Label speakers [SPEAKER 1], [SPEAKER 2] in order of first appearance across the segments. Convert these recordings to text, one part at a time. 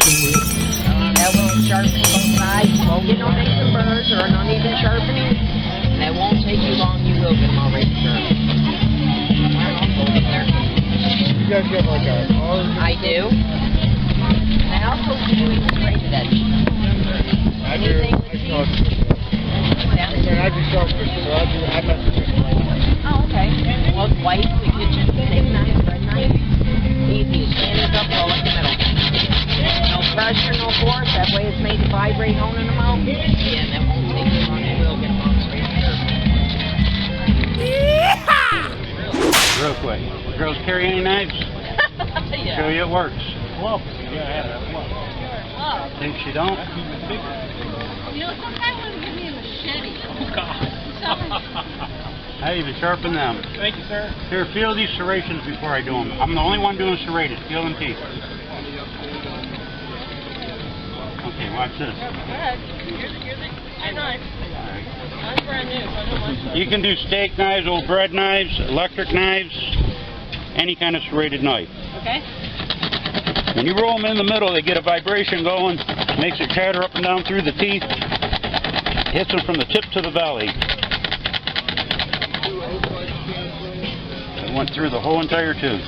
[SPEAKER 1] That will sharpen both sides. You won't get no nasal burrs or no uneven sharpening. And it won't take you long. You will get them all ready to sharpen. I'll go in there.
[SPEAKER 2] You guys have like a...
[SPEAKER 1] I do. I also do a serrated edge.
[SPEAKER 2] I do. I do sharpening, so I mess with this one.
[SPEAKER 1] Oh, okay. Well, white, the kitchen, steak knife, bread knife. Easy. Stand it up, roll it in the middle. No pressure, no force. That way it's made to vibrate honing them out. Yeah, and that won't take you long. It will get them on straight here.
[SPEAKER 3] Real quick. Girls carry any knives?
[SPEAKER 1] Yeah.
[SPEAKER 3] Show you it works.
[SPEAKER 2] Well, yeah,
[SPEAKER 1] Love.
[SPEAKER 3] Think she don't?
[SPEAKER 1] You know, sometimes when you give me a machete.
[SPEAKER 2] Oh, God.
[SPEAKER 3] I even sharpen them.
[SPEAKER 2] Thank you, sir.
[SPEAKER 3] Here, feel these serrations before I do them. I'm the only one doing serrated. Feel them teeth. Okay, watch this.
[SPEAKER 1] Go ahead. Here's the knife.
[SPEAKER 3] Alright.
[SPEAKER 1] Mine's brand new, so I don't want to.
[SPEAKER 3] You can do steak knives, old bread knives, electric knives, any kind of serrated knife.
[SPEAKER 1] Okay.
[SPEAKER 3] When you roll them in the middle, they get a vibration going, makes it chatter up and down through the teeth, hits them from the tip to the valley. It went through the whole entire tooth.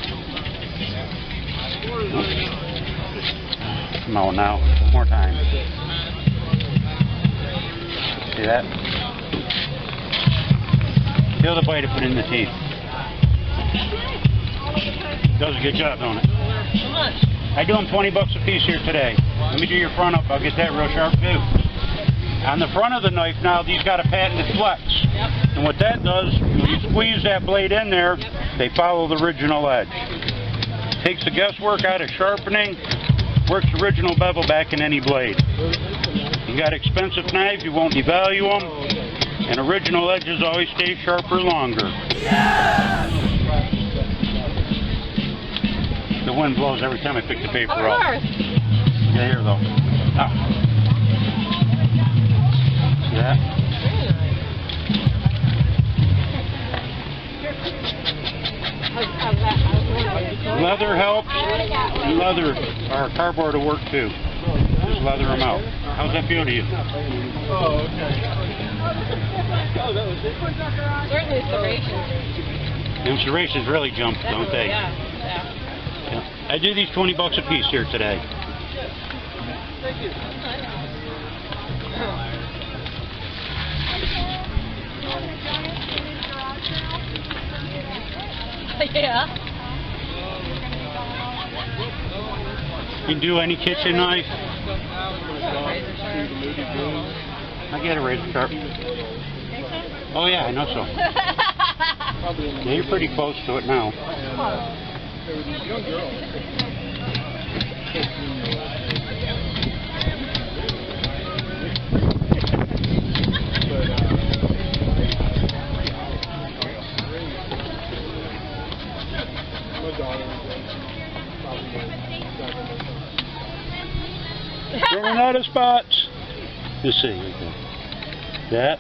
[SPEAKER 3] Come on now, one more time. See that? Feel the bite it put in the teeth. Does a good job, don't it?
[SPEAKER 1] How much?
[SPEAKER 3] I do them 20 bucks a piece here today. Let me do your front up. I'll get that real sharp too. On the front of the knife now, these got a patented flex.
[SPEAKER 1] Yep.
[SPEAKER 3] And what that does, when you squeeze that blade in there, they follow the original edge. Takes the guesswork out of sharpening, works the original bevel back in any blade. You got expensive knives, you won't devalue them, and original edges always stay sharper longer.
[SPEAKER 1] Yeah!
[SPEAKER 3] The wind blows every time I pick the paper up.
[SPEAKER 1] Of course.
[SPEAKER 3] Yeah, here though. Ah. See that? Leather helps, and leather, or cardboard will work too. Just leather them out. How's that feel to you?
[SPEAKER 2] Oh, okay.
[SPEAKER 1] Certainly serrations.
[SPEAKER 3] Them serrations really jump, don't they?
[SPEAKER 1] Yeah.
[SPEAKER 3] I do these 20 bucks a piece here today.
[SPEAKER 2] Thank you.
[SPEAKER 1] Yeah.
[SPEAKER 3] You can do any kitchen knife. I get a razor sharp. Oh yeah, I know so. Yeah, you're pretty close to it now.
[SPEAKER 2] There was this young girl.
[SPEAKER 3] Running out of spots. Let's see. Okay. That.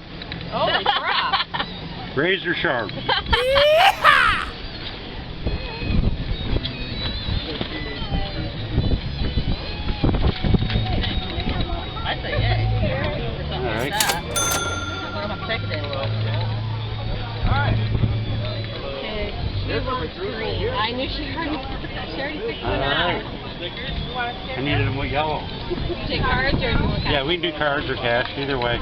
[SPEAKER 1] Holy crap.
[SPEAKER 3] Razor sharp.
[SPEAKER 1] I say yay. For something
[SPEAKER 3] All right.
[SPEAKER 1] like that. I'm going to take it in a little.
[SPEAKER 2] Alright.
[SPEAKER 1] Okay. She wants green. I knew she already picked one
[SPEAKER 3] Alright.
[SPEAKER 1] out.
[SPEAKER 3] I needed them with yellow.
[SPEAKER 1] You take cards or you want cash?
[SPEAKER 3] Yeah, we can do cards or cash, either way.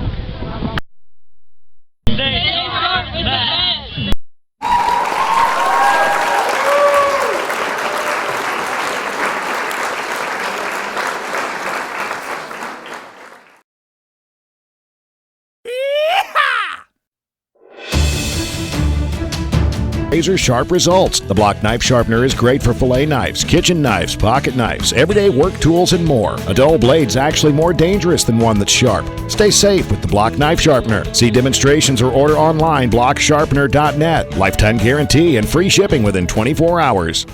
[SPEAKER 4] Razor sharp results. The block knife sharpener is great for fillet knives, kitchen knives, pocket knives, everyday work tools, and more. A dull blade's actually more dangerous than one that's sharp. Stay safe with the block knife sharpener. See demonstrations or order online blocksharpener.net. Lifetime guarantee and free shipping within 24 hours.